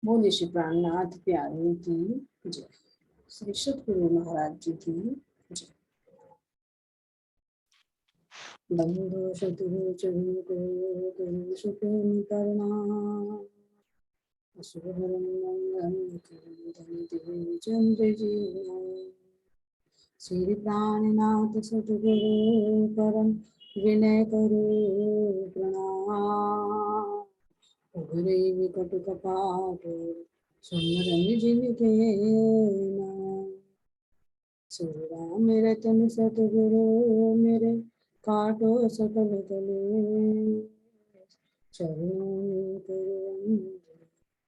बोले श्री प्राणनाथ प्यारे की जय। श्री सतगुरु महाराज जी की जय। बंधु शत्रु गुरु सुखेन करना असुभरं चंद्र जीवन। श्री प्राणनाथ सतगुरु परम विनय करो प्रणाम। उघरे विकट कपाट सुमरन जिनके नाम। श्री राम रतन सतगुरु मेरे काटो सकल कले। चरणों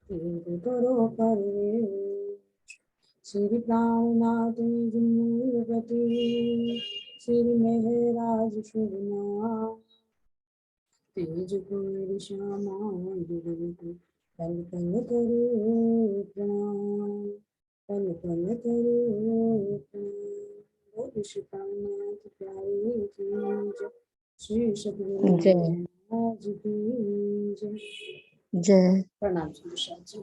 में करो परवेश। श्री प्राणनाथ मूलपति श्री महराज शुभनाम। तेज पुर श्यामा पल पल करो प्रणाम। पल पल करो प्रणाम। श्री प्राणनाथ प्यारे की जय। श्री सतगुरु महाराज की जय। जय। प्रणाम सुंदर जी।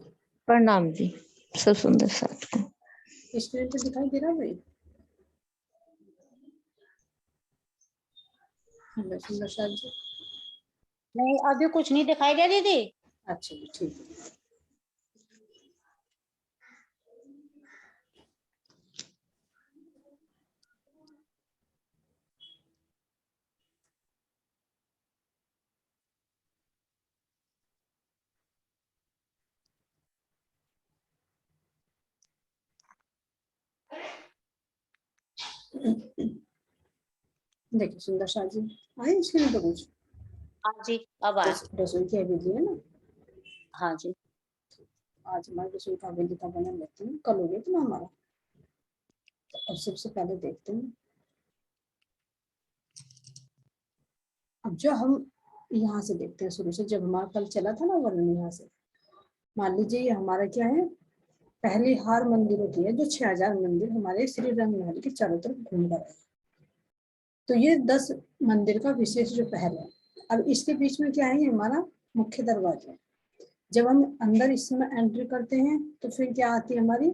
प्रणाम जी। सब सुंदर साथ को स्क्रीन पे दिखाई दे रहा है भाई? सुंदर जी नहीं, अभी कुछ नहीं दिखाई दे दीदी। अच्छा जी, ठीक है। देखिए सुंदर शाह जी आए स्क्रीन पे कुछ? हाँ जी, अब आया। रसोई की हवेली है ना? हाँ जी। आज हमारी रसोई का हवेली का बना लेते हैं, कल हो गया था ना हमारा। तो अब सबसे पहले देखते हैं, अब जो हम यहाँ से देखते हैं शुरू से, जब हमारा कल चला था ना वर्णन यहाँ से, मान लीजिए ये हमारा क्या है, पहली हार मंदिरों की है, जो 6000 मंदिर हमारे श्री रंग महल के चारों तरफ घूम कर है। तो ये 10 मंदिर का विशेष जो पहल है। अब इसके बीच में क्या है, ये हमारा मुख्य दरवाजा है। जब हम अंदर इसमें एंट्री करते हैं तो फिर क्या आती है हमारी,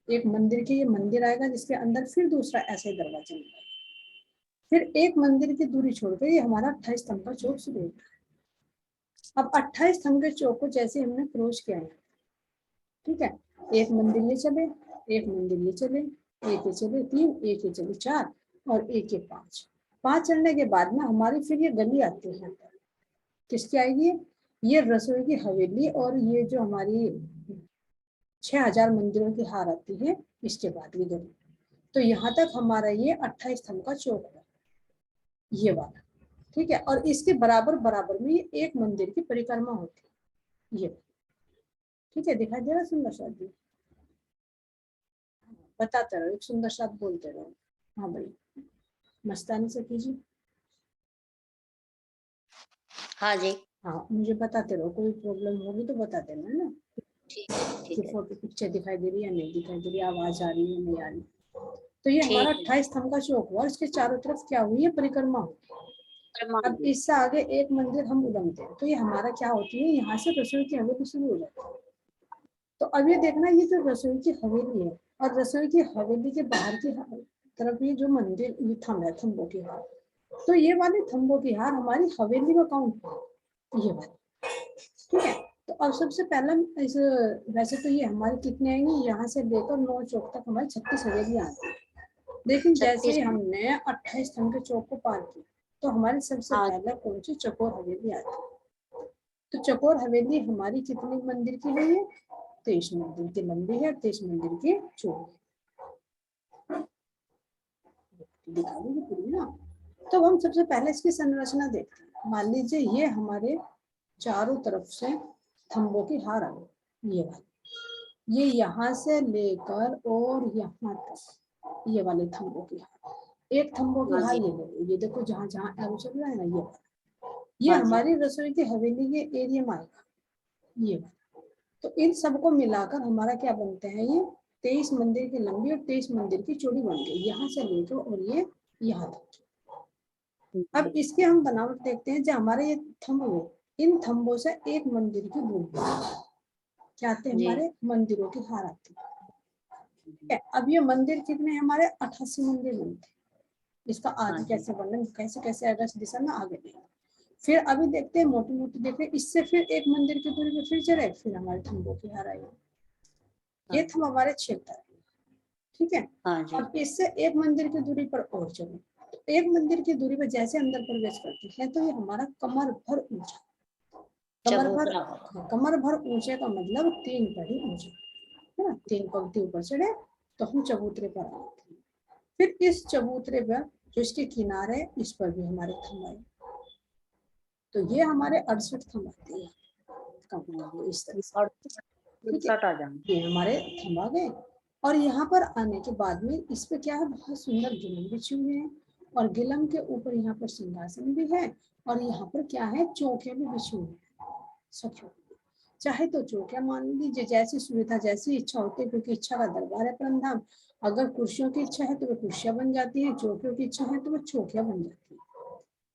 एक मंदिर के ये मंदिर आएगा, जिसके अंदर फिर दूसरा ऐसे ही दरवाजा मिलेगा। फिर एक मंदिर की दूरी छोड़कर ये हमारा 28 स्तंभ का चौक शुरू होता है। अब 28 स्तंभ के चौक को जैसे हमने क्रॉस किया है, ठीक है, एक मंदिर ये चले, एक मंदिर ये चले, एक ये चले 3, एक ये चले 4 और एक ये 5 चलने के बाद ना हमारी फिर ये गली आती है। किसकी आएगी? ये रसोई की हवेली और ये जो हमारी 6000 मंदिरों की हार आती है, इसके बाद ये गली। तो यहाँ तक हमारा ये 28 स्तंभ का चौक है, ये वाला, ठीक है। और इसके बराबर बराबर में ये एक मंदिर की परिक्रमा होती है, ये, ठीक है। दिखाई दे रहा सुंदर साथ जी? बताते रहो, एक सुंदर साथ बोलते रहो। हाँ भाई, मस्तानी से कीजिए। हाँ जी। हाँ, मुझे बताते रहो, कोई प्रॉब्लम होगी तो बता देना, है ना? ठीक है। फोटो पिक्चर दिखाई दे रही है, नहीं दिखाई दे रही, आवाज आ रही है, नहीं आ रही। तो ये हमारा 28 स्तंभ का चौक हुआ, इसके चारों तरफ क्या हुई है, परिक्रमा हुई। अब इससे आगे एक मंदिर हम उलंघते हैं, तो ये हमारा क्या होती है, यहाँ से रसोई की हवेली शुरू हो जाती है। तो अब ये देखना, ये जो रसोई की हवेली है और रसोई की हवेली के बाहर की तरफ ये जो मंदिर, ये थंब है, थंबों की हार। तो ये वाले थंबों की हार हमारी हवेली में काउंट है, ये वाली, ठीक है। तो अब सबसे पहला इस, वैसे तो ये हमारी कितने आएंगे, यहाँ से लेकर 9 चौक तक हमारी 36 हवेलियां आती है। लेकिन जैसे ही हमने 28 स्तंभ के चौक को पार किया, तो हमारे सबसे पहला कौन सी चकोर हवेली आती है। तो चकोर हवेली हमारी कितने मंदिर की हुई है, 23 मंदिर की लंबी है, 23 मंदिर की चौड़ी दिखा देगी पूरी ना। तो हम सबसे पहले इसकी संरचना देखते हैं। मान लीजिए ये हमारे चारों तरफ से थंबों की हार आ गई, ये वाली, ये यहाँ से लेकर और यहाँ तक ये वाले थंबों की हार। एक थंबों की हार ये देखो, जहाँ जहाँ एरो चल रहा है ना, ये हमारी रसोई की हवेली के एरिया में आएगा, ये वाला। तो इन सबको मिलाकर हमारा क्या बनते हैं, ये 23 मंदिर की लंबी और 23 मंदिर की चौड़ी बन गई, यहाँ से लेकर और ये यहाँ तक। अब इसके हम बनावट देखते हैं, जो हमारे ये थंब हुए, इन थंबों से एक मंदिर की दूरी, क्या आते हैं जी। हमारे मंदिरों के हार आते हैं। ठीक है, अब ये मंदिर कितने हैं हमारे 88 मंदिर बनते हैं। इसका हाँ आगे जी। कैसे वर्णन कैसे कैसे आएगा इस दिशा में आगे नहीं। फिर अभी देखते हैं मोटी मोटी देखते हैं, इससे फिर एक मंदिर की दूरी पे फिर चले, फिर हमारे थंबों की हार आई। ये हाँ थंब हमारे क्षेत्र है। ठीक है, हाँ जी। अब इससे एक मंदिर की दूरी पर और चलो, तो एक मंदिर की दूरी पर जैसे अंदर प्रवेश करते हैं तो ये हमारा कमर भर ऊंचा, कमर भर, चबूतरा। कमर भर ऊंचे का मतलब 3 पड़ी ऊंचा, है ना। 3 पंक्ति ऊपर चढ़े तो हम चबूतरे पर आते हैं। फिर इस चबूतरे पर जो इसके किनारे, इस पर भी हमारे थंब आए, तो ये हमारे 68 थंब आते हैं कमर इस तरह से। और ठीक है, 67 आ जाएंगे। ये हमारे थंब आ गए। और यहाँ पर आने के बाद में इस पे क्या है, बहुत सुंदर गिलम बिछी हुई है, और गिलम के ऊपर यहाँ पर सिंहासन भी है, और यहाँ पर क्या है, चौके भी बिछी हुई है सखियों। चाहे तो चौकिया मान लीजिए, जैसी सुविधा जैसी इच्छा होती है, क्योंकि इच्छा का दरबार है परमधाम। अगर कुर्सियों की इच्छा है तो वो कुर्सियां बन जाती है, चौकियों की इच्छा है तो वो चौकिया बन जाती है।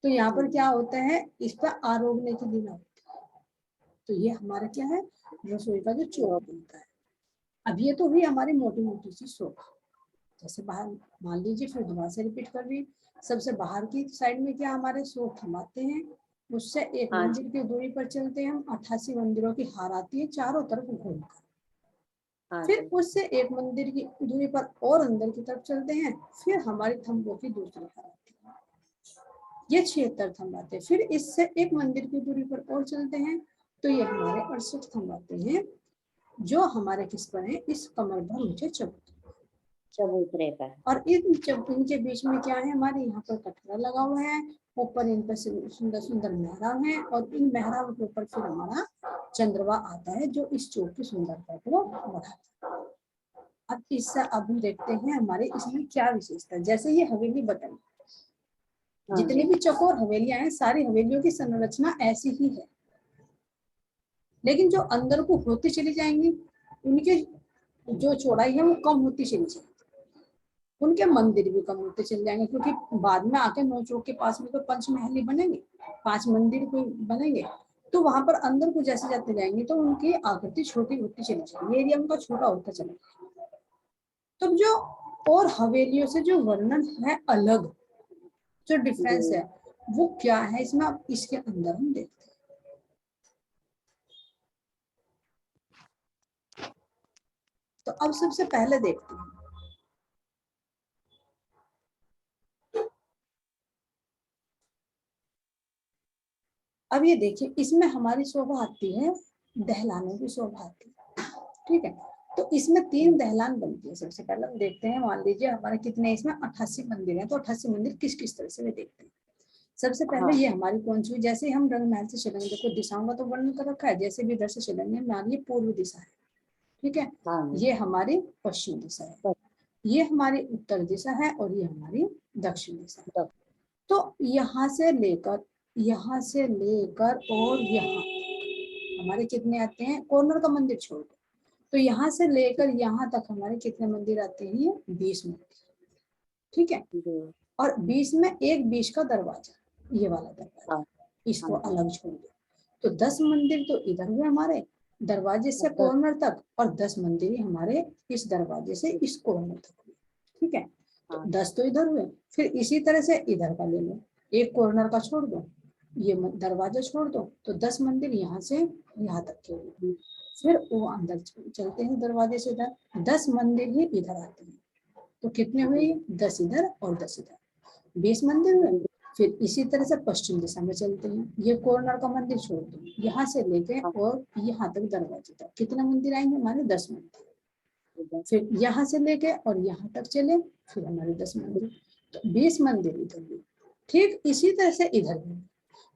तो यहाँ पर क्या होता है, इस पर आरोगने की लीला होती है। तो ये हमारा क्या है, रसोई का जो चौक बनता है। अब ये तो हुई हमारी मोटी मोटी सी शोभा। जैसे बाहर मान लीजिए, फिर दोबारा से रिपीट कर रही, सबसे बाहर की साइड में क्या हमारे 100 थंब आते हैं, उससे एक हाँ मंदिर की दूरी पर चलते हैं हम, 88 मंदिरों की हार आती है चारों तरफ घूमकर। हाँ फिर जी। उससे एक मंदिर की दूरी पर और अंदर की तरफ चलते हैं, फिर हमारी थंबों की दूसरी हार आती है, ये 76 थंब आते हैं। फिर इससे एक मंदिर की दूरी पर और चलते हैं तो ये हमारे 68 थंब आते हैं, जो हमारे किस पर है, इस कमर भर ऊंचे चबूतरे। चबूतरे पर। और इनके बीच में क्या है, हमारे यहाँ पर कटोरा लगा हुआ है, ऊपर इन पर सुंदर सुंदर मेहराब है, और इन मेहराब के ऊपर फिर हमारा चंद्रमा आता है, जो इस चौक की सुंदरता को बढ़ाता है। अब इससे अब हम देखते हैं हमारे इसमें क्या विशेषता है। जैसे ये हवेली बताई, हाँ जितनी जी। भी चौकोर हवेलियां हैं, सारी हवेलियों की संरचना ऐसी ही है, लेकिन जो अंदर को होती चली जाएंगी, उनकी जो चौड़ाई है वो कम होती चली जाएगी, उनके मंदिर भी कम होते चले जाएंगे, क्योंकि बाद में आके नौ चौक के पास में तो पंचमहली बनेंगे, 5 मंदिर कोई बनेंगे, तो वहां पर अंदर को जैसे जाते जाएंगे तो उनकी आकृति छोटी होती चली जाएगी, एरिया उनका छोटा होता चला जाएगा। तो जो और हवेलियों से जो वर्णन है अलग, जो डिफरेंस जी। है वो क्या है, इसमें अब इसके अंदर हम देखते हैं। तो अब सबसे पहले देखते हैं, अब ये देखिए, इसमें हमारी शोभा आती है, दहलानों की शोभा आती है। ठीक है, तो इसमें 3 दहलान बनती है। सबसे पहले हम देखते हैं, मान लीजिए हमारे कितने इसमें 88 मंदिर हैं, तो 88 मंदिर किस किस तरह से वे देखते हैं। सबसे पहले हाँ ये हमारी कौन सी, जैसे हम रंग महल से चलेंगे, देखो दिशाओं का तो वर्णन कर रखा है, जैसे भी इधर से चलेंगे, मान लीजिए पूर्व दिशा है, ठीक है, हाँ जी। ये हमारी पश्चिम दिशा है, बस। ये हमारी उत्तर दिशा है, और ये हमारी दक्षिण दिशा है। दस। तो यहाँ से लेकर और यहाँ हमारे कितने आते हैं, कॉर्नर का मंदिर छोड़ दो, तो यहाँ से लेकर यहाँ तक हमारे कितने मंदिर आते हैं, 20 मंदिर। ठीक है, जी। और 20 में एक 20 का दरवाजा, ये वाला दरवाजा, हाँ। इसको हाँ जी। अलग छोड़ दो, तो 10 मंदिर तो इधर हुए हमारे दरवाजे से 10। कॉर्नर तक, और 10 मंदिर ही हमारे इस दरवाजे से इस कॉर्नर तक हुए। ठीक है, तो हाँ। 10 तो इधर हुए, फिर इसी तरह से इधर का ले लो, एक कॉर्नर का छोड़ दो, ये दरवाजा छोड़ दो, तो 10 मंदिर यहाँ से यहाँ तक के हुए। फिर वो अंदर चलते हैं दरवाजे से इधर, 10 मंदिर ही इधर आते हैं, तो कितने हुए, 10 इधर और 10 इधर, 20 मंदिर हुए। फिर इसी तरह से पश्चिम दिशा में चलते हैं, ये कॉर्नर का मंदिर छोड़ दो, यहाँ से लेके और यहाँ तक दरवाजे तक कितने मंदिर आएंगे हमारे, 10 मंदिर। फिर यहाँ से लेके और यहाँ तक चले, फिर हमारे 10 मंदिर, तो 20 मंदिर इधर हुए। ठीक इसी तरह से इधर भी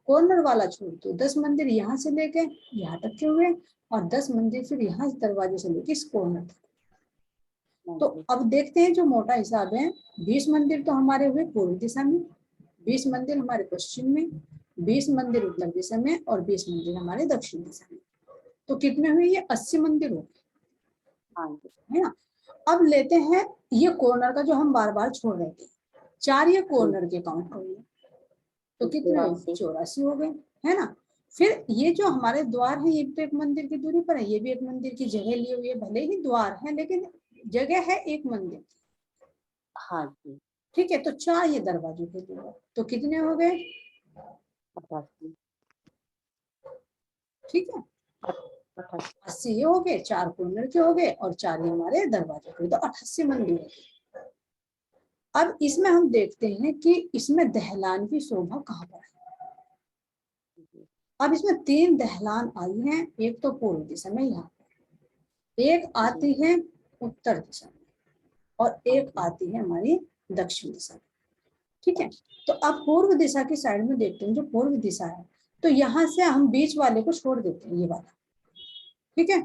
कॉर्नर वाला छोड़ दो, 10 मंदिर यहाँ से लेके यहाँ तक के हुए, और 10 मंदिर फिर यहाँ दरवाजे से लेके इस कॉर्नर तक। तो अब देखते हैं जो मोटा हिसाब है, 20 मंदिर तो हमारे हुए पूर्व दिशा में, 20 मंदिर हमारे पश्चिम में, 20 मंदिर उत्तर दिशा में, और 20 मंदिर हमारे दक्षिण दिशा में। तो कितने हुए, ये 80 मंदिर हो गए, हाँ जी। है ना। अब लेते हैं ये कॉर्नर का जो हम बार बार छोड़ रहे थे, 4 ये कॉर्नर के काउंट कर लो, तो कितने हुए, 84। 84 हो गए, है ना। फिर ये जो हमारे द्वार है, ये भी तो एक मंदिर की दूरी पर है, ये भी एक मंदिर की जगह ली हुई है, भले ही द्वार है लेकिन जगह है एक मंदिर की। हाँ जी। ठीक है, तो 4 ये दरवाजों के लिए, तो कितने हो गए? 88। ठीक है, 88। 80 ये हो गए, 4 कॉर्नर के हो गए और 4 ये हमारे दरवाजे के, तो 88 मंदिर हो गए। अब इसमें हम देखते हैं कि इसमें दहलान की शोभा कहाँ पर है। अब इसमें 3 दहलान आई हैं, एक तो पूर्व दिशा में यहाँ पर, एक आती है उत्तर दिशा में और एक आती है हमारी दक्षिण दिशा में। ठीक है, तो अब पूर्व दिशा की साइड में देखते हैं, जो पूर्व दिशा है, तो यहाँ से हम बीच वाले को छोड़ देते हैं, ये वाला। ठीक है,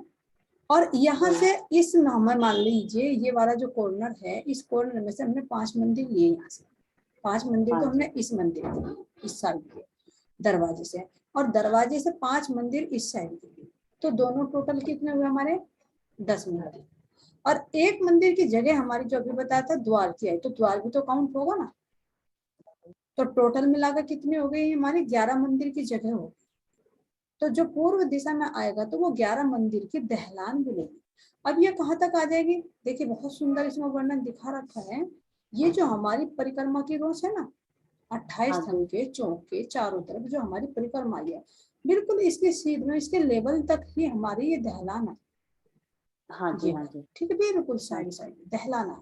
और यहाँ से इस हमें मान लीजिए ये वाला जो कॉर्नर है, इस कॉर्नर में से हमने 5 मंदिर लिए, यहाँ से 5 मंदिर तो हमने इस मंदिर के लिए, इस साइड के दरवाजे से, और दरवाजे से 5 मंदिर इस साइड के लिए, तो दोनों टोटल कितने हुए हमारे? 10 मंदिर। और एक मंदिर की जगह हमारी जो अभी बताया था द्वार की है, तो द्वार भी तो काउंट होगा ना, तो टोटल मिलाकर कितने हो गए? हमारी 11 मंदिर की जगह होगी। तो जो पूर्व दिशा में आएगा तो वो 11 मंदिर की दहलान मिलेगी। अब ये कहाँ तक आ जाएगी? देखिए बहुत सुंदर इसमें वर्णन दिखा रखा है। ये जो हमारी परिक्रमा की रोज है ना, 28 थंब के चौक के चारों तरफ जो हमारी परिक्रमा है, बिल्कुल इसके सीध में, इसके लेवल तक ही हमारी ये दहलान है। हाँ जी, हाँ जी। ठीक है, बिल्कुल साइड साइड दहलान है।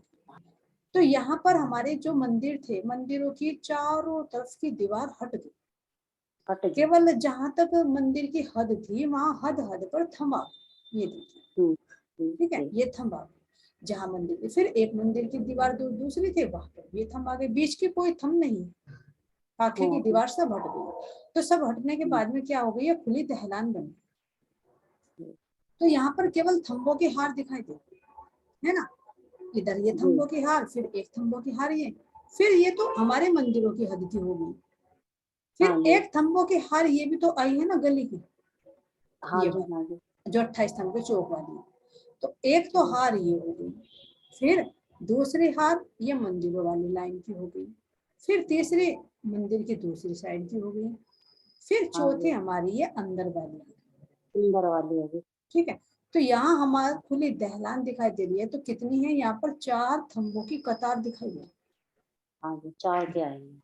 तो यहाँ पर हमारे जो मंदिर थे, मंदिरों की चारों तरफ की दीवार हट गई, केवल जहां तक मंदिर की हद थी वहां हद हद पर थंबा, ये देखिए। ठीक है, ये थंबा जहां मंदिर थी, फिर एक मंदिर की दीवार दूसरी थी, वहां पर ये थंब आ गए, बीच की कोई थंब नहीं, आखे की दीवार सब हट गई। तो सब हटने के बाद में क्या हो गई? खुली दहलान बन गई। तो यहाँ पर केवल थंबों की हार दिखाई देती है ना, इधर ये थंबों की हार, फिर एक थंबों की हार ये, फिर ये तो हमारे मंदिरों की हद की होगी, फिर एक थंबों की हार ये भी तो आई है ना गली की, ये जो 28 थंब के चौक वाली, तो एक तो हार ये हो गई, फिर दूसरी हार ये मंदिरों वाली लाइन की हो गई, फिर तीसरी मंदिर की दूसरी साइड की हो गई, फिर चौथी हमारी ये अंदर वाली होगी। ठीक है, तो यहाँ हमारा खुली दहलान दिखाई दे रही है, तो कितनी है? यहाँ पर 4 थंबों की कतार दिखाई दे रही है।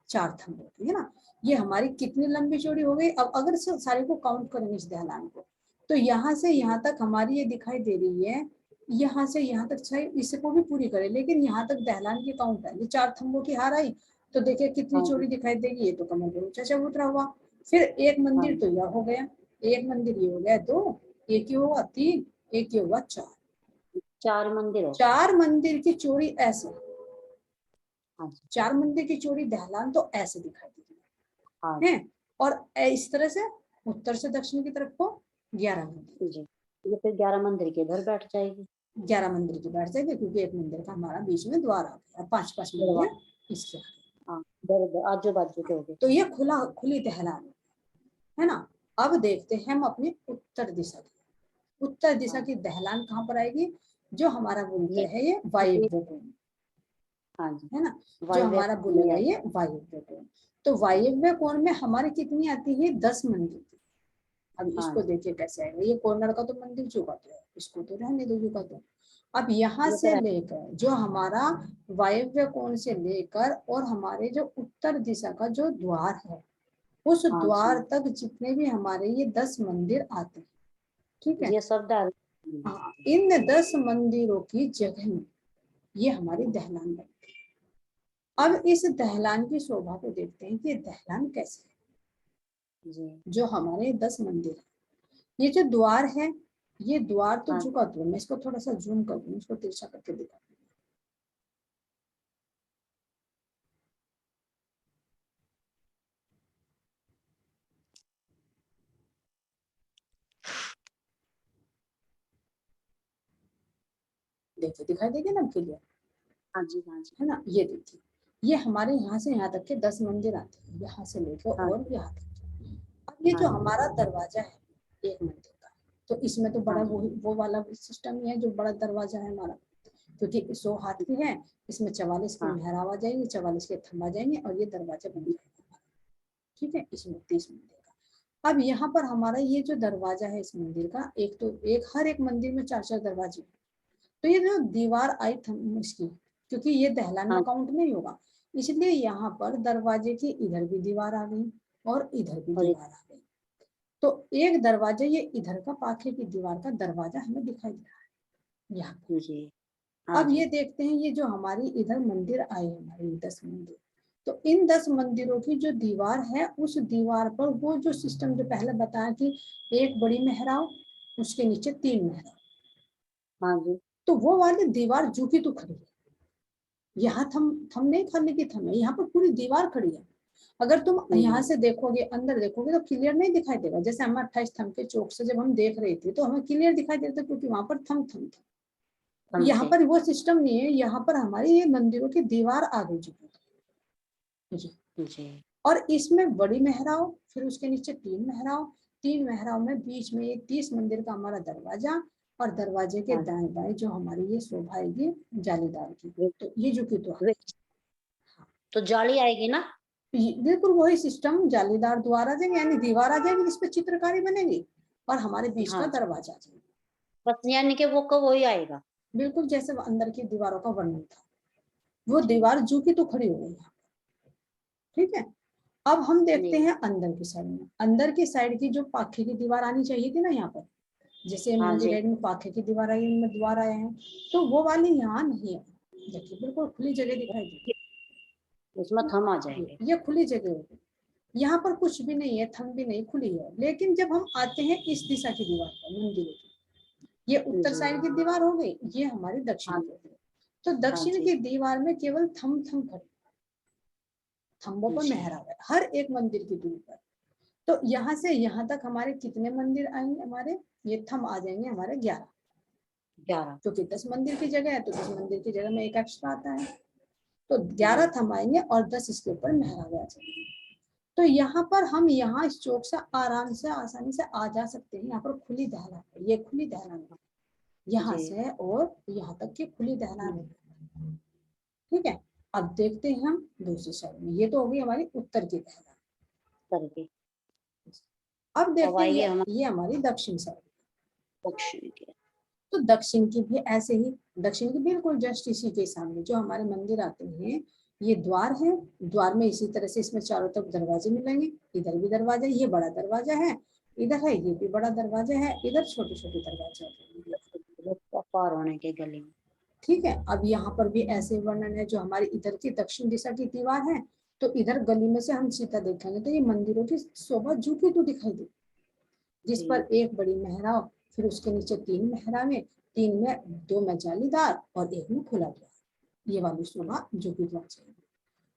4 थंबों की है ना। ये हमारी कितनी लंबी चौड़ी हो गई? अब अगर सारे को काउंट करेंगे इस दहलान को, तो यहाँ से यहाँ तक हमारी ये दिखाई दे रही है, यहाँ से यहाँ तक, चाहे इसको भी पूरी करें, लेकिन यहाँ तक दहलान की काउंट है। ये 4 थंबों की हार आई, तो देखिए कितनी चौड़ी दिखाई देगी, ये तो कमर पे ऊंचा चबूतरा हुआ। फिर एक मंदिर तो यह हो गया, एक मंदिर ये हो गया 2, एक ये हुआ 3, एक ये हुआ 4, 4 मंदिर की चौड़ी ऐसे, 4 मंदिर की चौड़ी दहलान तो ऐसे दिखाई देती है, और इस तरह से उत्तर से दक्षिण की तरफ को 11 मंदिर, ये फिर 11 मंदिर के इधर बैठ जाएगी, 11 मंदिर की बैठ जाएगी, क्योंकि एक मंदिर का हमारा बीच में द्वार आ गया, 5-5 मंदिर इसके आजू बाजू के हो गए, तो ये खुली दहलान है ना। अब देखते हैं हम अपनी उत्तर दिशा की, उत्तर दिशा की दहलान कहाँ पर आएगी? जो हमारा बोलते हैं ये वायव्य कोण है ना, जो हमारा बोलेगा ये वायव्य कोण। तो वायव्य कोण में हमारी कितनी आती है? 10 मंदिर। अब इसको देखिए कैसे आएगा, ये कॉर्नर का तो मंदिर चुका तो है, इसको तो रहने दो चुका तो। अब यहाँ से लेकर जो हमारा वायव्य कोण से लेकर और हमारे जो उत्तर दिशा का जो द्वार है, उस द्वार तक जितने भी हमारे ये 10 मंदिर आते हैं, ठीक है, ये सब इन 10 मंदिरों की जगह में ये हमारी दहलान बनती है। अब इस दहलान की शोभा को देखते हैं कि ये दहलान कैसे है। जो हमारे 10 मंदिर है, ये जो द्वार है, ये द्वार तो झुका तो, मैं इसको थोड़ा सा जूम कर दूं, इसको तिरछा करके दिखा, देखिए दिखाई देगा ना क्लियर? हाँ जी, है ना। ये देखिए, ये हमारे यहाँ से यहाँ तक के 10 मंदिर आते हैं, यहाँ से लेकर और यहाँ तक। अब ये जो हमारा दरवाजा है एक मंदिर का, तो इसमें तो बड़ा वो वाला सिस्टम ही है, जो बड़ा दरवाजा है हमारा, क्योंकि 100 हाथ की है, इसमें 44 के मेहराब आ जाएंगे, 44 के थंब आ जाएंगे, और ये दरवाजा बन जाएगा। ठीक है, इसमें 30 मंदिर का। अब यहाँ पर हमारा ये जो दरवाजा है इस मंदिर का, हर एक मंदिर में 4-4 दरवाजे, तो ये जो दीवार आई इसकी, क्योंकि ये दहलान में हाँ काउंट नहीं होगा, इसलिए यहाँ पर दरवाजे की इधर भी दीवार आ गई और इधर भी और दीवार आ गई। तो एक दरवाजा, ये इधर का पाखे की दीवार का दरवाजा हमें दिखाई दे रहा है यहाँ पर। जी हाँ अब जी ये देखते हैं, ये जो हमारी इधर मंदिर आए हमारे 10 मंदिर, तो इन 10 मंदिरों की जो दीवार है, उस दीवार पर वो जो सिस्टम जो पहले बताया कि एक बड़ी मेहराब, उसके नीचे 3 मेहराब, हाँ जी तो वो वाली दीवार जो की तो खड़ी है। यहाँ थम नहीं खाली की थम है, यहाँ पर पूरी दीवार खड़ी है। अगर तुम यहाँ से देखोगे, अंदर देखोगे तो क्लियर नहीं दिखाई देगा। जैसे हमें 28 थम के चौक से जब हम देख रहे थे तो हमें क्लियर दिखाई देता, क्योंकि वहां पर थम थम था। हम यहाँ थे पर वो सिस्टम नहीं है, यहाँ पर हमारी ये मंदिरों की दीवार आ गई जी। जी और इसमें बड़ी मेहराब, फिर उसके नीचे 3 मेहराब, 3 मेहराब में बीच में ये 30 मंदिर का हमारा दरवाजा, और दरवाजे के हाँ दाएं बाएं जो हमारी ये शोभा आएगी जालीदार की, वे- तो ये जो की तो वे- तो जाली आएगी ना। बिल्कुल वही सिस्टम, जालीदार द्वार आ जाएंगे, यानी दीवार आ जाएगी जिसपे चित्रकारी बनेगी, और हमारे बीच का हाँ जी दरवाजा आ जाएगा। बस यानी कि वो कब वही आएगा। बिल्कुल जैसे अंदर की दीवारों का वर्णन था, वो जी दीवार जो की तो खड़ी हो गई यहाँ, ठीक है। अब हम देखते जी हैं अंदर की साइड में, अंदर की साइड की जो पाखे की दीवार आनी चाहिए थी ना यहाँ पर, जैसे हाँ मंदिर जी साइड में पाखे की दीवार आई, इनमें द्वार आए हैं, तो वो वाली यहाँ नहीं है। देखिए बिल्कुल खुली जगह दिखाई दे उसमें थम आ रही जाएंगे। है, ये खुली जगह होगी। यहाँ पर कुछ भी नहीं है, थम भी नहीं, खुली है। लेकिन जब हम आते हैं इस दिशा की दीवार पर मंदिर की, ये उत्तर जी साइड की दीवार हो गई, ये हमारी दक्षिण हाँ की हो गई। तो हाँ दक्षिण जी की दीवार में केवल थम थम खड़े, थम्बों पर जी मेहराब है हर एक मंदिर की दूरी पर। तो यहाँ से यहाँ तक हमारे कितने मंदिर आएंगे, हमारे ये थम आ जाएंगे हमारे 11, 11 क्योंकि 10 मंदिर की जगह है तो 10 मंदिर की जगह में एक एक्स्ट्रा आता है, तो जी 11 थम आएंगे और 10 इसके ऊपर मेहराब आ जाएंगे। तो यहाँ पर हम यहाँ इस चौक से आराम से आसानी से आ जा सकते हैं। यहाँ पर खुली दहलान है, ये खुली दहलान है, यहाँ जी से और यहाँ तक की खुली दहलान है, ठीक है। अब देखते हैं हम दूसरी साइड में, ये तो हो गई हमारी उत्तर की दहलान। करके अब अब देखते हैं आइए हम ये हमारी दक्षिण साइड। दक्षिण के। तो दक्षिण की भी ऐसे ही, दक्षिण की बिल्कुल जस्ट इसी के सामने जो हमारे मंदिर आते हैं, ये द्वार है। द्वार में इसी तरह से इसमें चारों तरफ दरवाजे मिलेंगे, इधर भी दरवाजा, ये बड़ा दरवाजा है, इधर है ये भी बड़ा दरवाजा है, इधर छोटे छोटे दरवाजे हैं, पार होने के गली में। ठीक है। अब यहाँ पर भी ऐसे वर्णन है, जो हमारी इधर की दक्षिण दिशा की दीवार है, तो इधर गली में से हम सीधा देखेंगे तो ये मंदिरों की शोभा झुकी तो दिखाई दे, जिस जी पर एक बड़ी मेहराब, फिर उसके नीचे 3 मेहराबें, 3 में 2 में जालीदार और एक में खुला द्वार, ये वाली शोभा जो भी द्वार चाहिए।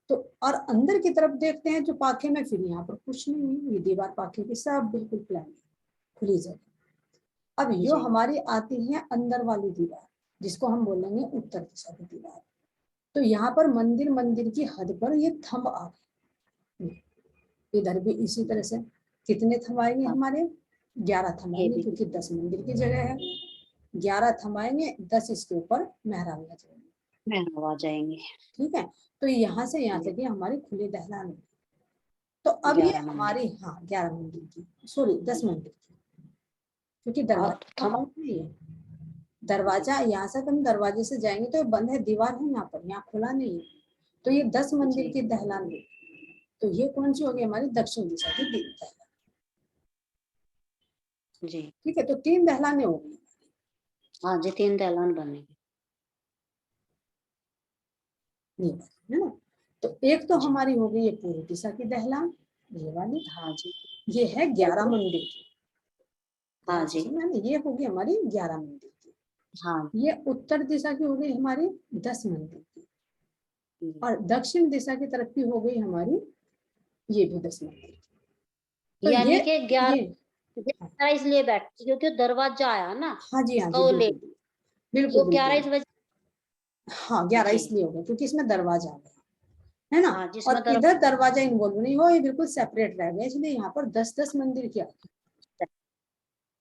तो और अंदर की तरफ देखते हैं जो पाखे में, फिर यहाँ पर कुछ नहीं है, ये दीवार पाखे की सब बिल्कुल प्लान है, खुली जगह। अब यो जी हमारी आती है अंदर वाली दीवार, जिसको हम बोलेंगे उत्तर दिशा की दीवार। तो यहाँ पर मंदिर मंदिर की हद पर ये थंब आ गए, इधर भी इसी तरह से कितने थंब आएंगे हाँ हमारे, 11 थंब ये आएंगे, भी क्योंकि 10 मंदिर की जगह है। 11 थंब आएंगे, 10 इसके ऊपर मेहराब लग जाएंगे, महंगा आ जाएंगे। ठीक है। तो यहाँ से यहाँ जी तक ये हमारी खुली दहलान है। तो अब ये 11 मंदिर। हमारी, हाँ 11 मंदिर की, सॉरी 10 मंदिर की, क्योंकि अब दरवाजा का थम काउंट नहीं है। जी दरवाजा यहाँ से हम दरवाजे से जाएंगे तो ये बंद है, दीवार है यहाँ पर, यहाँ खुला नहीं है, तो ये 10 मंदिर जी की दहलान है। तो ये कौन सी होगी, हमारी दक्षिण दिशा की दहलान, जी ठीक है। तो 3 दहलानें होगी, हाँ जी 3 दहलान बनेंगे। है ना। तो एक तो जी हमारी हो गई ये पूर्व दिशा की दहलान, ये वाली, हाँ जी ये है 11 बिल्कुल मंदिर की, हाँ ध्यान से जी सुनना है ना, ये होगी हमारी 11 मंदिर की। हाँ ये उत्तर दिशा की हो गई हमारी 10 मंदिर की, जी। और दक्षिण दिशा की तरफ की हो गई हमारी ये भी 10 मंदिर की। तो यानी कि ये 11 इसलिए बैठती क्योंकि दरवाजा आया ना, हाँ जी, हाँ इसका जी, वो ले बिल्कुल बिल्कुल जो 11 इस बिल्कुल। वजह। हाँ 11 जी इसलिए हो गया क्योंकि इसमें दरवाजा आ गया, है ना। हाँ जिसमें और इधर दरवाजा इन्वॉल्व नहीं हो, ये बिल्कुल सेपरेट रह गया, इसलिए यहाँ पर 10-10 मंदिर किया,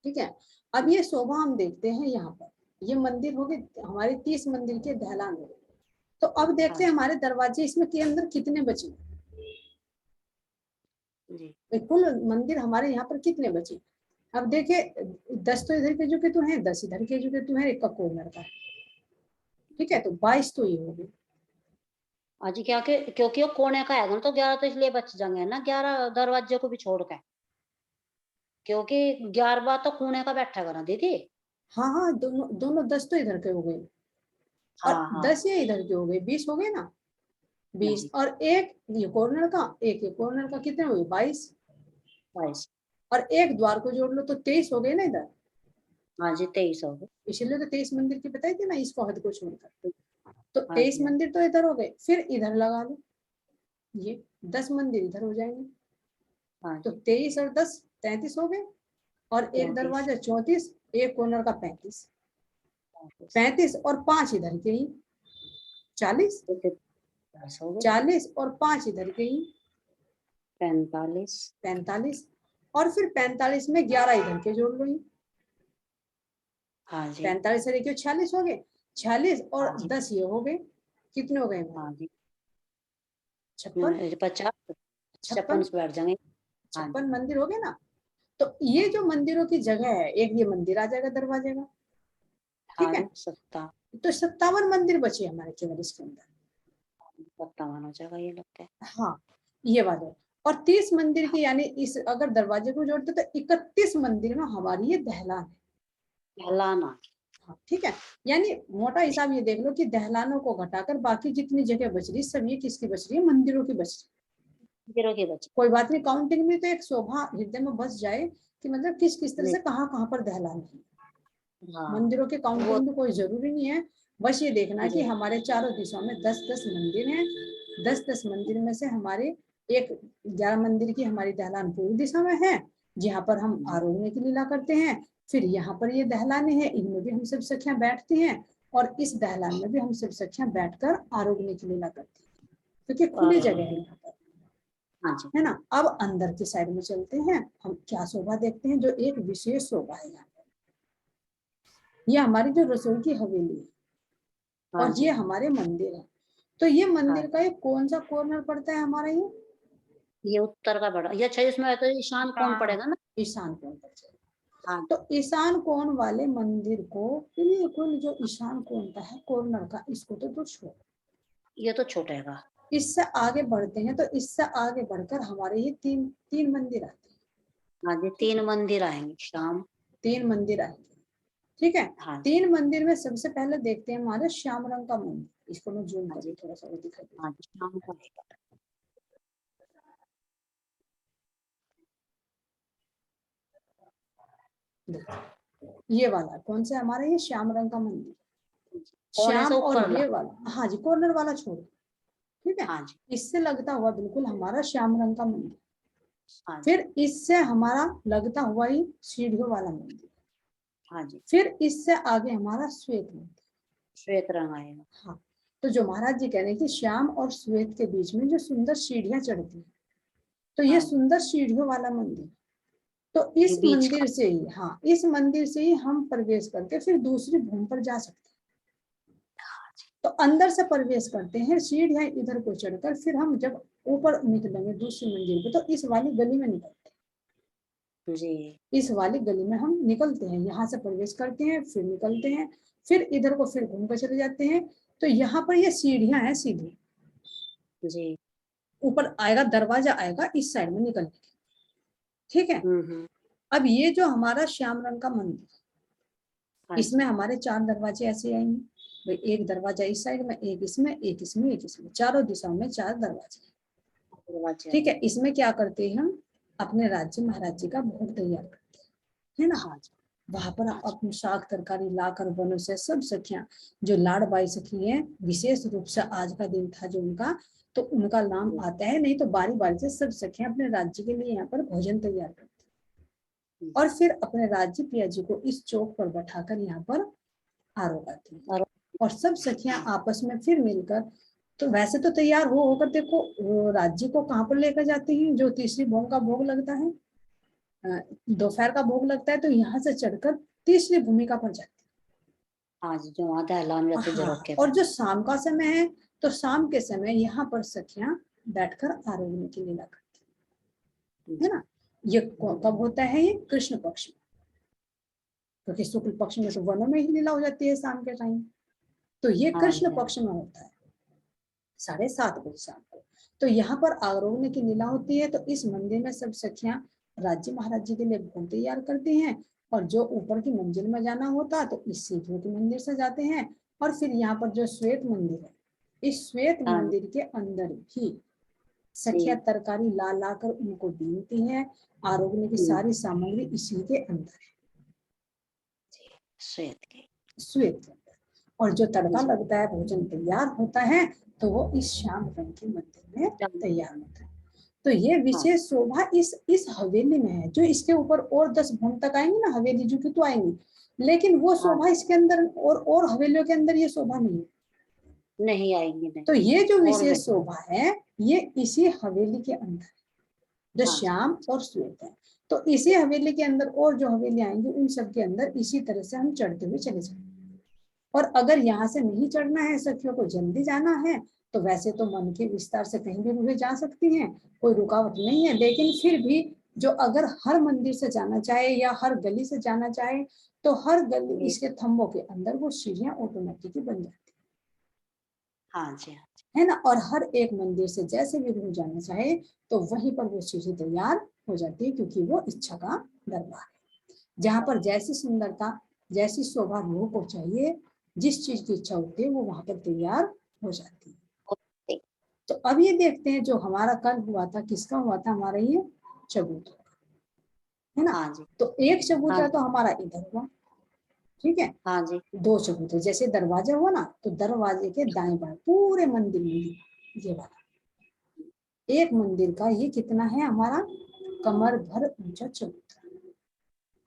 ठीक है। अब ये शोभा हम देखते हैं यहाँ पर, ये मंदिर हो गए हमारे 30 मंदिर के दहलान हो गए। तो अब देखते हाँ हैं जी हमारे दरवाजे इसमें के अंदर कितने बचे, जी कुल मंदिर हमारे यहाँ पर कितने बचे? अब देखिए 10 तो इधर के झुके तो हैं, 10 इधर के झुके तो हैं, एक का कॉर्नर का, ठीक है, तो 22 तो ये हो गए। हाँ जी, क्या कि क्योंकि वो कोने का है ना, तो 11 तो इसलिए बच जाएंगे ना, 11 दरवाजे को भी छोड़ के, क्योंकि 11वां तो कोने का बैठेगा ना दीदी। हाँ हाँ, दोनों दोनों 10 तो इधर के हो गए और हाँ हाँ 10 ये इधर के हो गए, 20 हो गए ना। हाँ 20 जी, और एक ये कॉर्नर का, एक ये कॉर्नर का, कितने हो गए? 22। 22। और एक द्वार को जोड़ लो तो 23 हो गए ना इधर। हाँ जी, 23 हो गए। इसीलिए तो 23 मंदिर की बताई थी ना, इसको हद को छोड़कर। तो हाँ 23 जी, हाँ मंदिर तो इधर हो गए, फिर इधर लगा लो, ये 10 मंदिर इधर हो जाएंगे। हाँ तो जी, 23 और 10 33 हो गए, और एक 34, दरवाजा 34, एक कॉर्नर का 35। 35, 35 और 5 इधर के ही 40। तो फिर 10 हो गए। 40 और 5 इधर के ही 45। 45। और फिर 45 में 11 इधर के जोड़ लो ही। हाँ जी, 45 और 46 हो गए, 46 और हाँ जी, 10 ये हो गए, कितने हो गए हमारे? हाँ जी। 56। 50, 56 56। पे बैठ जाएंगे। हाँ जी, 56 मंदिर हो गए ना। तो ये जो मंदिरों की जगह है, एक ये मंदिर आ जाएगा दरवाजे का, ठीक हाँ है। जी, 57, तो 57 मंदिर बचे हमारे केवल इसके अंदर। 57 हो जाएगा ये लगता है। हाँ, ये वाले। और 30 मंदिर की, यानी इस अगर दरवाजे को जोड़ते तो 31 मंदिर में हमारी ये दहलान है। दहलाना। हाँ, ठीक है। यानी मोटा हिसाब ये देख लो कि दहलानों को घटाकर बाकी जितनी जगह बच रही, सब ये किसकी बच रही है? मंदिरों की बच रही है। मंदिरों के बचे। कोई बात नहीं, काउंटिंग में तो एक शोभा हृदय में बस जाए कि मतलब किस किस तरह जी, से कहाँ पर दहलान है। हाँ मंदिरों की वो। काउंटिंग में कोई जरूरी नहीं है, बस ये देखना कि जी हमारे चारों दिशाओं में 10-10 मंदिर हैं। 10-10 मंदिर में से हमारे एक 11 मंदिर की हमारी दहलान पूर्व दिशा में है, जहाँ पर हम जी, आरोहण की लीला करते हैं। फिर यहाँ पर ये दहलाने हैं, इनमें भी हम सब सखियां बैठती हैं, और इस दहलान में भी हम सब सखियां बैठकर आरोग्य की लीला करती हैं, क्योंकि खुली और जगह है यहाँ पर, हाँ जी, है ना। अब अंदर की साइड में चलते हैं, हम क्या शोभा देखते हैं, जो एक विशेष शोभा है यहाँ पर। ये हमारी जो रसोई की हवेली है, हाँ और ये जी, हमारे मंदिर है। तो ये हाँ मंदिर जी। का एक कौन सा कॉर्नर पड़ता है हमारा? ये ये उत्तर का बड़ा, ये अच्छा इसमें तो ईशान कौन हाँ, पड़ेगा ना। ईशान कोण पर चले। हाँ, तो ईशान कोण वाले मंदिर को बिल्कुल, जो ईशान कोण का है कॉर्नर का, इसको तो छोड़ो। ये तो छूटेगा। इससे आगे बढ़ते हैं, तो इससे आगे बढ़कर हमारे ये तीन तीन मंदिर आते हैं, हाँ जी, ठीक 3 है। मंदिर आएंगे शाम। 3 मंदिर आएंगे, ठीक है। हाँ जी, 3 मंदिर में सबसे पहले देखते हैं हमारे श्याम रंग का मंदिर, इसको मैं जूम हाँ करके जी, थोड़ा सा और दिखा हाँ जी, शाम को आएगा। देती। ये वाला कौन सा हमारा? ये श्याम रंग का मंदिर, कोने श्याम। से और ऊपर ला। ये वाला, हाँ जी, कॉर्नर वाला छोड़ो, ठीक है। हाँ जी, इससे लगता हुआ बिल्कुल हमारा श्याम रंग का मंदिर। हाँ जी, फिर इससे हमारा लगता हुआ ही सीढ़ियों वाला मंदिर। हाँ जी, फिर इससे आगे हमारा श्वेत मंदिर। श्वेत रंग आएगा। हाँ, तो जो महाराज जी कह रहे हैं कि श्याम और श्वेत के बीच में जो सुंदर सीढ़ियां चढ़ती हैं, तो ये हाँ जी, सुंदर सीढ़ियों वाला मंदिर। तो ये इस बीच का। मंदिर से ही, हाँ, इस मंदिर से ही हम प्रवेश करके फिर दूसरी भूमि पर जा सकते हैं। तो अंदर से प्रवेश करते हैं, सीढ़ियां इधर को चढ़कर, फिर हम जब ऊपर निकलेंगे दूसरी मंजिल पे, तो इस वाली गली में निकलते जी, हैं। इस वाली गली में हम निकलते हैं, यहाँ से प्रवेश करते हैं, फिर निकलते हैं, फिर इधर को फिर घूम कर चले जाते हैं। तो यहाँ पर ये सीढ़ियां हैं सीधी, जी, ऊपर आएगा दरवाजा आएगा इस साइड में निकलने के, ठीक है। हम्म। अब ये जो हमारा श्याम रंग का मंदिर, हाँ इसमें जी, हमारे 4 दरवाजे ऐसे आएंगे भाई, एक दरवाजा इस साइड में, एक इसमें, एक इसमें, एक इसमें, चारों दिशाओं में 4 दरवाजे, दरवाजे ठीक है। आएंगे। इसमें क्या करते हैं हम? अपने राज्य महाराज जी का भोग तैयार करते हैं, है ना। हाँ जी, वहां पर हाँ जी, अपनी साग तरकारी लाकर बनो से सब सखियां, जो लाडबाई सखी हैं, विशेष रूप से आज का दिन था जो उनका, तो उनका नाम जी, आता है। नहीं तो बारी बारी से सब सखियां अपने राज्य के लिए यहाँ पर भोजन तैयार करती हैं, जी। और फिर अपने राज्य पिया जी को इस चौक पर बैठाकर यहाँ पर आरोप आती हैं, और और सब सखियां हाँ, आपस में फिर मिलकर, तो वैसे तो तैयार हो होकर देखो, वो राज्य को कहाँ पर लेकर जाती हैं, जो तीसरी भोग का भोग लगता है, दोपहर का भोग लगता है, तो यहाँ से चढ़कर तीसरी भूमिका पर जाती हाँ जी, जो वहाँ दहलान है। रहते हाँ, झरोखे और पे। जो शाम का समय है, तो शाम के समय यहाँ पर सखियां बैठकर आरोग्य की लीला करती है ना। ये कब होता है? ये कृष्ण पक्ष में, क्योंकि शुक्ल पक्ष में तो वनों में ही लीला हो जाती है शाम के टाइम, तो ये हाँ कृष्ण जी, पक्ष में होता है 7:30 बजे शाम को। तो यहाँ पर आरोग्य की लीला होती है। तो इस मंदिर में सब सखियां राज्य महाराज जी के लिए भोग तैयार करती हैं, और जो ऊपर की मंजिल में जाना होता है तो इस सीढ़ियों के मंदिर से जाते हैं। और फिर यहाँ पर जो श्वेत मंदिर है, इस श्वेत हाँ मंदिर के अंदर भी सखिया जी, तरकारी ला ला कर उनको बीनती हैं। आरोग्य की सारी सामग्री इसी के अंदर है, श्वेत के, श्वेत के अंदर। और जो तड़का जी, लगता है, भोजन तैयार होता है, तो वो इस श्याम रंग के मंदिर में तैयार होता है। तो ये हाँ, विशेष शोभा इस हवेली में है। जो इसके ऊपर और 10 भवन तक आएंगी ना हवेली जो की तो आएंगी, लेकिन वो हाँ, शोभा इसके अंदर और हवेलियों के अंदर ये शोभा नहीं है। नहीं आएंगी, तो नहीं, ये जो और वे, विशेष शोभा है, ये इसी हवेली के अंदर है, जो हाँ जी, श्याम और श्वेत है। तो इसी हवेली के अंदर और जो हवेली आएंगी उन सब के अंदर इसी तरह से हम चढ़ते हुए चले जाएंगे। और अगर यहाँ से नहीं चढ़ना है, सखियों को जल्दी जाना है, तो वैसे तो मन के विस्तार से कहीं भी वे जा सकती हैं, कोई रुकावट नहीं है। लेकिन फिर भी जो अगर हर मंदिर से जाना चाहे या हर गली से जाना चाहे, तो हर गली जी, इसके थंबों के अंदर वो सीढ़ियां ऑटोमेटिक बन जाती हाँ जी, है ना। और हर एक मंदिर से जैसे भी रूह जाना चाहे, तो वहीं पर वो सीढ़ी तैयार हो जाती है, क्योंकि वो इच्छा का दरबार है, जहाँ पर जैसी सुंदरता, जैसी शोभा रूह को चाहिए, जिस चीज की इच्छा होती है, वो वहां पर तैयार हो जाती है। ओके, तो अब ये देखते हैं, जो हमारा कल हुआ था, किसका हुआ था? हमारा ये चबूतरा, है ना। हाँ जी, तो एक हाँ चबूतरा जी, तो हमारा इधर हुआ, ठीक है। हाँ जी, 2 चबूतरे, जैसे दरवाजा हुआ ना, तो दरवाजे के दाएं बाएं पूरे मंदिर में ये वाला एक मंदिर का ये कितना है हमारा? कमर भर ऊंचा चबूतरा,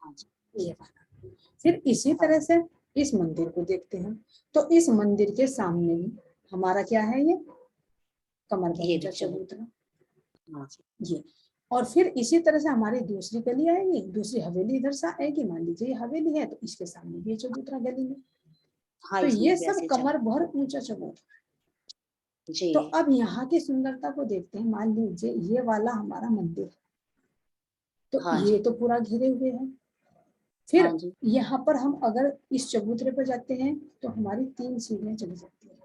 हाँ जी, ये वाला। फिर इसी हाँ, तरह से इस मंदिर को देखते हैं, तो इस मंदिर के सामने ही हमारा क्या है? ये कमर भर ये भी ऊंचा चलो, चबूतरा, हाँ जी, ये। और फिर इसी तरह से हमारी दूसरी गली आएगी, दूसरी हवेली इधर से आएगी। मान लीजिए हवेली है, तो इसके सामने भी चबूतरा गली में। हाँ, तो इसमें ये भी सब ऐसे चलो, कमर भर ऊंचा चबूतरा। जी, तो अब यहाँ की सुंदरता को देखते हैं। मान लीजिए ये वाला हमारा मंदिर है, तो हाँ ये जी, तो पूरा घिरे हुए है। फिर हाँ जी, यहाँ पर हम अगर इस चबूतरे पर जाते हैं, तो हमारी 3 सीढ़ियां चली जाती है।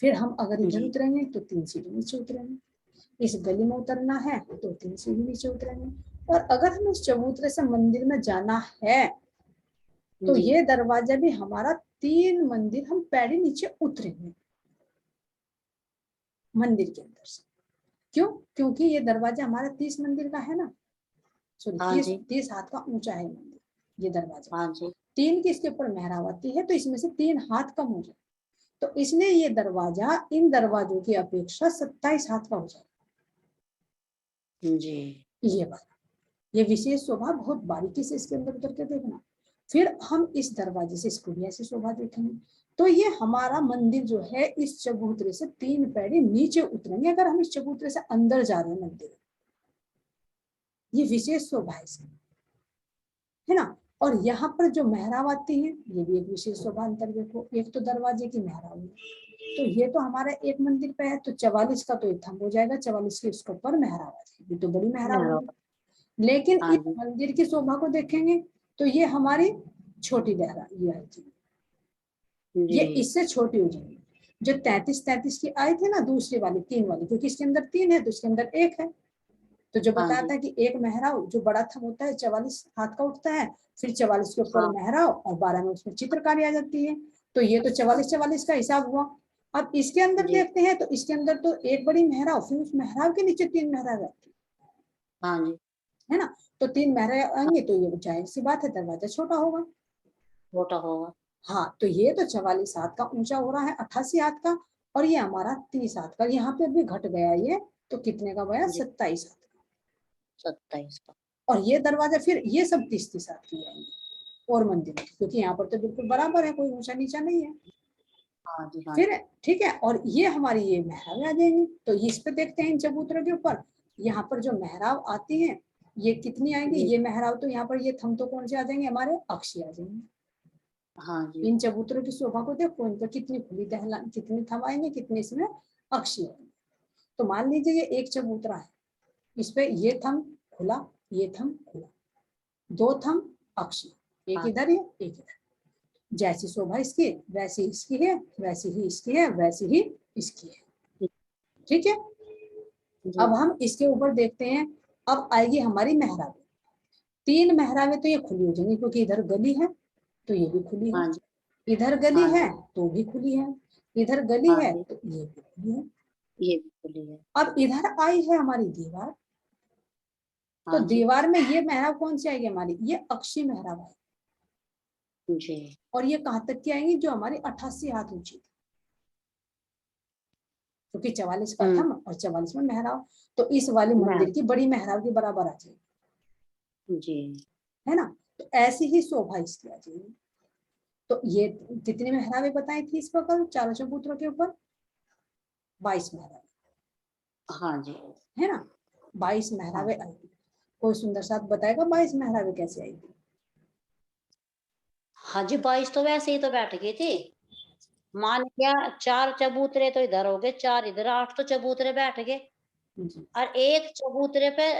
फिर हम अगर इधर जी, उतरेंगे तो 3 सीढ़ी नीचे उतरेंगे। इस गली में उतरना है तो 3 सीढ़ी नीचे उतरेंगे। और अगर हम इस चबूतरे से मंदिर में जाना है, तो जी, ये दरवाजा भी हमारा 3 मंदिर हम पैड़ी नीचे उतरेंगे मंदिर के अंदर से। क्यों? क्योंकि ये दरवाजा हमारा 30 मंदिर का है ना, सॉरी हाँ 30 जी, 30 हाथ का ऊंचा है मंदिर, ये दरवाजा। हाँ जी, 3 की इसके ऊपर मेहरावाती है, तो इसमें से 3 हाथ कम हो जाए, तो इसलिए ये दरवाजा इन दरवाजों की अपेक्षा 27 हाथ का हो जाए। जी, ये बात, ये विशेष शोभा बहुत बारीकी से इसके अंदर उतर के देखना। फिर हम इस दरवाजे से इसको भी ऐसी शोभा देखेंगे। तो ये हमारा मंदिर जो है, इस चबूतरे से 3 पैड़ी नीचे उतरेंगे अगर हम इस चबूतरे से अंदर जा रहे हैं मंदिर। ये विशेष शोभा है इसकी, है ना। और यहाँ पर जो मेहराब आती है, ये भी एक विशेष शोभा अंतर्गत हो। एक तो दरवाजे की मेहराब है, तो ये तो हमारा एक मंदिर पे है, तो 44 का तो एक थंब हो जाएगा, 44 के उसके ऊपर मेहराब आ जाएगी, तो बड़ी मेहराब मेहराब, होगी। लेकिन हाँ इस जी, मंदिर की शोभा को देखेंगे, तो ये हमारी छोटी लहरा ये आई थी, ये जी, इससे छोटी हो जाएगी। जो 33 की आई थी ना, दूसरी वाली 3 वाली, क्योंकि इसके अंदर 3 है तो इसके अंदर 1 है। तो जो हाँ बताया जी, था कि एक मेहराब जो बड़ा थंब होता है 44 हाथ का उठता है, फिर 44 के ऊपर हाँ, मेहराब और 12 में उसमें चित्रकारी आ जाती है। तो ये तो हाँ, 44 का हिसाब हुआ। अब इसके अंदर जी, देखते हैं, तो इसके अंदर तो एक बड़ी मेहराब, फिर उस मेहराब के नीचे 3 मेहराब आती हाँ जी, है ना। तो 3 मेहराब हाँ, आएंगे, तो ये जाहिर सी बात है दरवाजा छोटा होगा। छोटा होगा, हाँ, तो ये तो 44 हाथ का ऊंचा हो रहा है, 88 हाथ का। और ये हमारा 30 हाथ का, यहाँ पे भी घट गया ये, तो कितने का गया? जी, 27 हाथ 27 का, का। और ये दरवाजा फिर ये सब 30 हाथ की आएंगे और मंदिर, क्योंकि यहाँ पर तो बिल्कुल बराबर है, कोई ऊंचा नीचा नहीं है। हाँ जी, हाँ फिर जी, ठीक है, और ये हमारी ये मेहराब आ जाएंगी, तो इस पे देखते हैं इन चबूतरों के ऊपर। यहाँ पर जो मेहराब आती है, ये कितनी आएंगी? जी, ये मेहराब तो यहाँ पर ये थम तो कौन से आ जाएंगे? हमारे अक्षी आ जाएंगे। हाँ जी, इन चबूतरों की शोभा को देखो, इन पर कितनी खुली दहला, कितनी थम आएंगे, कितने इसमें अक्षी आएंगे। तो मान लीजिए ये एक चबूतरा है, इस पे ये थंब खुला, ये थंब खुला, 2 थंब अक्षी, एक हाँ। इधर है एक इधर। जैसी शोभा इसकी वैसी इसकी है, वैसी ही इसकी है, वैसी ही इसकी है। ठीक है। जी अब हम इसके ऊपर देखते हैं, अब आएगी हमारी मेहराबें। 3 मेहराबें तो ये खुली हो जाएंगी क्योंकि इधर गली है तो ये भी खुली है, हाँ जी इधर गली हाँ है जी तो भी खुली है, इधर गली हाँ है जी, तो ये भी खुली है। ये भी खुली है। अब इधर आई है हमारी दीवार, तो हाँ जी दीवार में ये मेहराब कौन सी आएगी हमारी, ये अक्षी मेहराब है। जी और ये कहाँ तक की आएंगी, जो हमारी 88 हाथ ऊंची थी, क्योंकि 44 का हम्म थंब और 44 में मेहराब, तो इस वाले मंदिर की बड़ी मेहराब के बराबर आ जाएगी, जी है ना। तो ऐसी ही शोभा इसकी आ जाएगी। तो ये कितनी मेहराबें बताई थी इस पर कल चारों चबूतरों के ऊपर, 22 मेहराबें, हाँ जी है ना। 22 हाँ मेहराबें आई। कोई सुंदर साथ बताएगा 22 मेहराबें कैसे आई थी। हाँ जी। 22 तो वैसे ही तो बैठ गई थी। मान क्या, 4 चबूतरे तो इधर हो गए, 4 इधर, 8 तो चबूतरे बैठ गए। जी और एक चबूतरे पे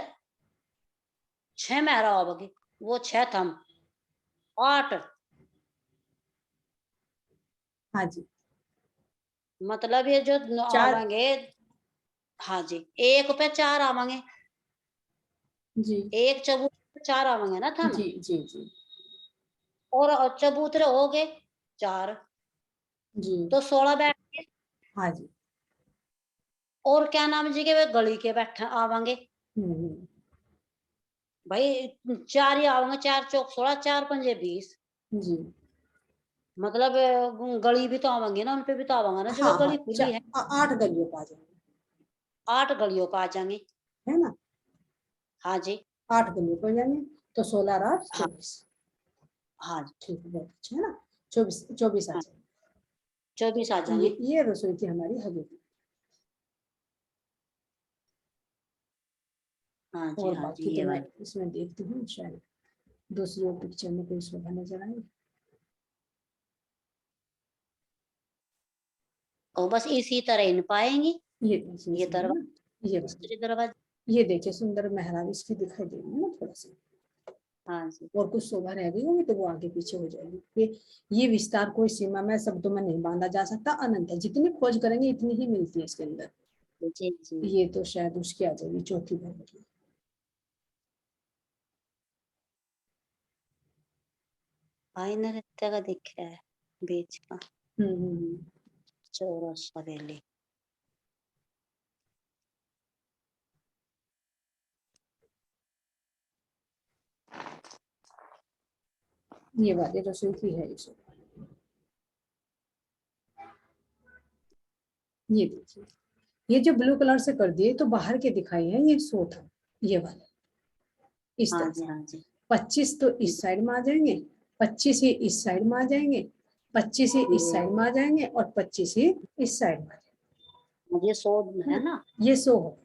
6 मेहराब होगी, वो 6 थम 8, हाँ जी। मतलब ये जो चार। आवेंगे। हाँ जी, एक पे 4 आवेंगे, जी एक चबूतरे पे 4 आवेंगे ना थम। जी जी जी और चबूतरे हो गए 4, जी। तो 16 बैठ गए। हाँ जी। और क्या नाम जी के वे गली के बैठे आवेंगे, हम्म। भाई 4 ही आवेंगे, 4 चौक 16, 4 पंजे 20। जी। मतलब गली भी तो आवेंगे ना, उनपे भी तो आवेंगे ना, जो वे हाँ हाँ गली खुली है। 8 गलियों का आ जाएंगे, 8 गलियों का आ जाएंगे। है ना। हाँ जी 8 गलियों को आ जाएंगे, तो 16 और 8 हाँ 24। हाँ जी ठीक है, बहुत अच्छा है ना। 24 आ हाँ, जाएंगे। 24 आ तो जाएंगे। ये रसोई की हमारी हवेली। और हाँ जी बाकी तो ये मैं वाली। इसमें देखती हूँ शायद दूसरी और पिक्चर में कोई शोभा नजर आए। और बस इसी तरह इन पाएंगी। ये देखिए ये इसमें ना, ये दरवाजा, वाली, दूसरी दरवाजा। ये देखिए सुंदर मेहराब इसकी दिखाई दे रही है ना थोड़ा सा। हाँ जी और कुछ शोभा रह गई होगी तो वो आगे पीछे हो जाएगी। ये विस्तार कोई सीमा में शब्दों में नहीं बांधा जा सकता, अनंत है, जितनी खोज करेंगे इतनी ही मिलती है इसके अंदर। जी जी। ये तो शायद उसकी आ जाएगी चौथी भवन की। आईना रहता का दिख रहा है बीच का, हम्म। चौरस हवेली। ये वाली रसोई की है ये। ये देखिए, ये जो ब्लू कलर से कर दिए तो बाहर के दिखाई है, ये सो था ये वाला, इस हाँ तरह जी से। हाँ जी 25 तो इस साइड में आ जाएंगे, 25 ही इस साइड में आ जाएंगे, 25 ही इस जी। साइड में आ जाएंगे और 25 ही इस साइड में आ ये 100 जाएंगे, है है ना। ना। ये सो हो गए।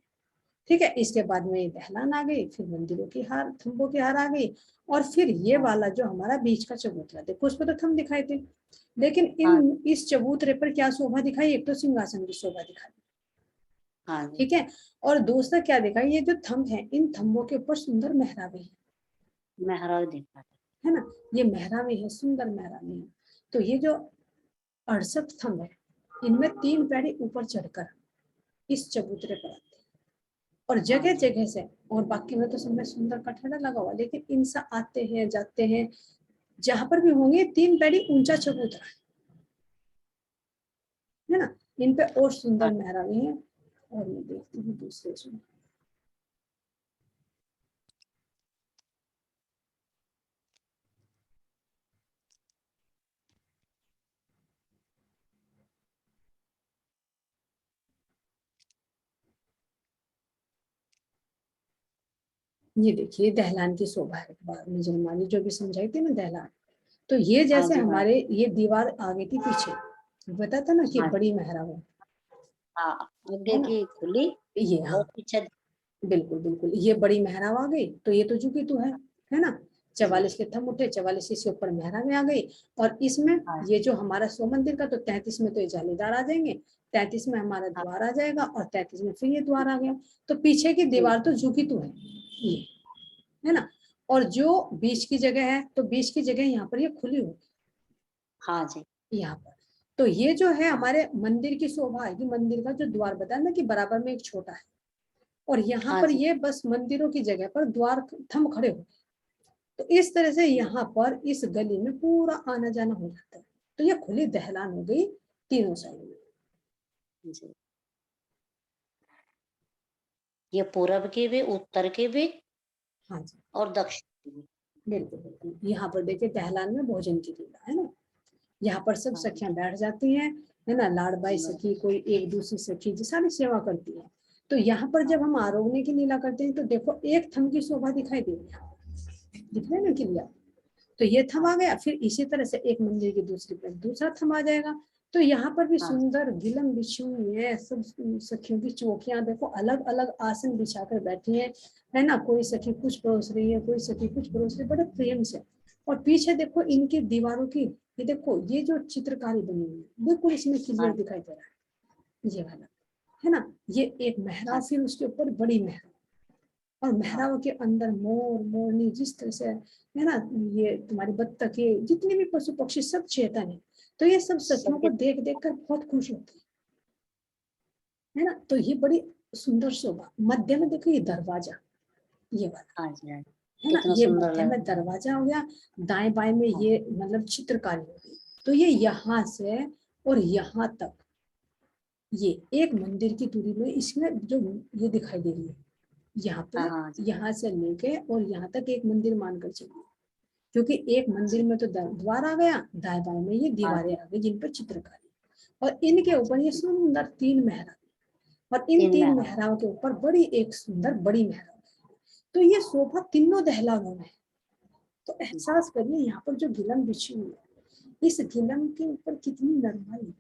ठीक है, इसके बाद में ये दहलान आ गई, फिर मंदिरों की हार, थंबों की हार आ गई। और फिर ये हाँ वाला जो हमारा बीच का चबूतरा, देखो उस पर तो थंब दिखाए थे, लेकिन हाँ इन इस चबूतरे पर क्या शोभा दिखाई, एक तो सिंहासन की शोभा दिखाई। हाँ जी। ठीक है। और दूसरा क्या दिखाई, ये जो थंब है इन थंबों के ऊपर सुंदर मेहराबे हैं, मेहराब दिखा। है ना। ये मेहराबे है, सुंदर मेहराबे हैं। तो ये जो 68 थंब है, इनमें 3 पैड़ी ऊपर चढ़कर इस चबूतरे पर आते हैं, और हाँ जगह जी जगह से, और बाकी में तो सब में सुंदर कठड़ा लगा हुआ, लेकिन इनसे आते हैं जाते हैं, जहां पर भी होंगे 3 पैड़ी ऊंचा चबूतरा है ना। इन पे और सुंदर हाँ। मेहराबे हैं। और मैं देखती हूँ दूसरे इसमें, ये देखिए दहलान की शोभा है, बाद में जलमाली जो भी समझाई थी ना दहलान। तो ये हाँ जैसे जी हाँ हमारे ये दीवार आगे थी पीछे, बता था ना कि हाँ बड़ी मेहराब हाँ। आगे है ना। की खुली ये और हाँ, पीछे। बिल्कुल बिल्कुल, ये बड़ी मेहराब आ गई तो ये तो झुकी तू है ना। 44 के थम उठे, 44 इसके ऊपर मेहरा में आ गई, और इसमें हाँ। ये जो हमारा 100 मंदिर का, तो 33 में तो ये जालीदार आ जाएंगे, 33 में हमारा हाँ। द्वार आ जाएगा, और 33 में फिर ये द्वार आ गया। तो पीछे की दीवार तो झुकी तो है ये, है ना, और जो बीच की जगह है, तो बीच की जगह यहाँ पर ये खुली होगी हाँ जी। यहाँ पर। तो ये जो है हाँ। हमारे मंदिर की शोभा है कि मंदिर का जो द्वार बताया ना कि बराबर में एक छोटा है, और यहाँ हाँ पर जी। ये बस मंदिरों की जगह पर द्वार थम खड़े हो। तो इस तरह से यहाँ पर इस गली में पूरा आना जाना हो जाता है। तो ये खुली दहलान हो गई तीनों साइड में जी। ये पूरब की भी, उत्तर की भी, हाँ जी और दक्षिण की भी। बिल्कुल बिल्कुल। यहाँ पर देखिए दहलान में भोजन की लीला है ना, यहाँ पर सब हाँ। सखियां बैठ जाती हैं, है ना, लाड़बाई सखी कोई एक दूसरी सखी जो सारी सेवा करती है। तो यहाँ पर जब हम आरोगने की लीला करते हैं तो देखो एक थम की शोभा दिखाई दे रही है, दिख रहा है ना क्लियर। तो ये थम आ गया, फिर इसी तरह से एक मंदिर की दूसरी पर दूसरा थम आ जाएगा। तो यहाँ पर भी हाँ। सुंदर गिलम बिछी हुई है, सब सखियों की चौकियां देखो अलग अलग आसन बिछाकर बैठी है ना, कोई सखी कुछ परोस रही है, कोई सखी कुछ परोस रही है, बड़े प्रेम से। और पीछे देखो इनकी दीवारों की, ये देखो ये जो चित्रकारी बनी हुई है बिल्कुल इसमें क्लियर हाँ। दिखाई दे रहा है, ये वाला, है ना, ये एक मेहराब, फिर उसके ऊपर बड़ी मेहराब, और मेहराब के अंदर मोर मोरनी जिस तरह से है ना, ये तुम्हारी बत्तख, ये जितने भी पशु पक्षी सब चेतन है। तो ये सब सखियों को सब देख देख कर बहुत खुश होती है ना। तो ये बड़ी सुंदर शोभा। मध्य में देखो ये दरवाजा, ये वाला, हाँ जी। हाँ जी। है ना, कितना ये सुंदर मध्य लग में दरवाजा हो गया, दाएं बाएं में हाँ। ये मतलब चित्रकारी हो गई। तो ये यहाँ से और यहाँ तक, ये एक मंदिर की दूरी में इसमें जो ये दिखाई दे रही है, यहाँ हाँ। पे हाँ जी। यहाँ से लेके और यहाँ तक एक मंदिर मानकर चलिए, क्योंकि एक मंदिर में तो द्वार आ गया, दाएं बाएं में ये हाँ दीवारें जी। आ गई जिन पर चित्रकारी, और इनके हाँ ऊपर जी। ये सुंदर 3 मेहराब, और इन 3 मेहराब। मेहराब के ऊपर बड़ी एक सुंदर बड़ी मेहराब। तो ये शोभा तीनों दहलानों में है। तो एहसास करिए यहाँ पर जो गिलम बिछी हुई है, इस गिलम के ऊपर कितनी नरमाई है,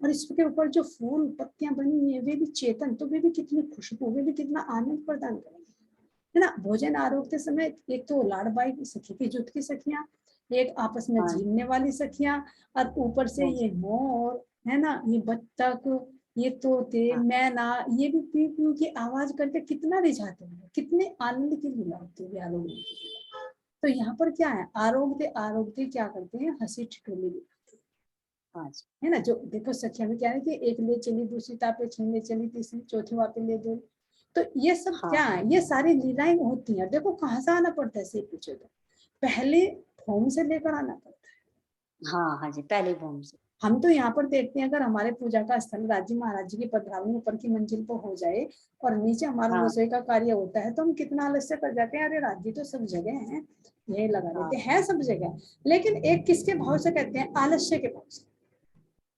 और इसके ऊपर जो फूल पत्तियां बनी हुई है वे भी चेतन, तो वे भी कितनी खुशबू, वे भी कितना आनंद प्रदान करेंगे, है ना। भोजन आरोग्य समय एक तो लाड़बाई की सखी की जुट की सखियां, एक आपस में हाँ। झीलने वाली सखियां, और ऊपर से हाँ। ये मोर, है ना, ये बत्तख, ये तोते हाँ। मैना, ये भी पी पी की आवाज करके कितना रिझाते हैं, कितने आनंद की लीला होती है आरोग्य की। तो यहाँ पर क्या है, आरोग्य आरोग्य क्या करते हैं, हंसी ठिठोली दिखाते हाँ जी। हैं, है ना। जो देखो सखिया में क्या है कि एक ले चली, दूसरी तापे छीनने चली, तीसरी चौथी वापे ले दो। तो ये सब हाँ। क्या है, ये सारी लीलाएं होती हैं। देखो कहाँ से आना पड़ता है, से पूछे तो पहले फॉर्म से लेकर आना पड़ता है। हाँ। हाँ जी। पहली भूमि से। हम तो यहाँ पर देखते हैं अगर हमारे पूजा का स्थल राज्य महाराज जी की पधरावनी ऊपर की मंजिल पर हो जाए और नीचे हमारा हाँ। रसोई का कार्य होता है, तो हम कितना आलस्य कर जाते हैं, अरे राज्य तो सब जगह है, यही लगा हाँ। देते हैं सब जगह। लेकिन एक किसके भाव से कहते हैं, आलस्य के भाव से।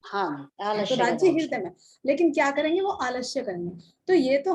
हाँ। है तो आलस्य के राज्य भाव से। हृदय में, लेकिन क्या करेंगे, वो आलस्य करेंगे। तो ये तो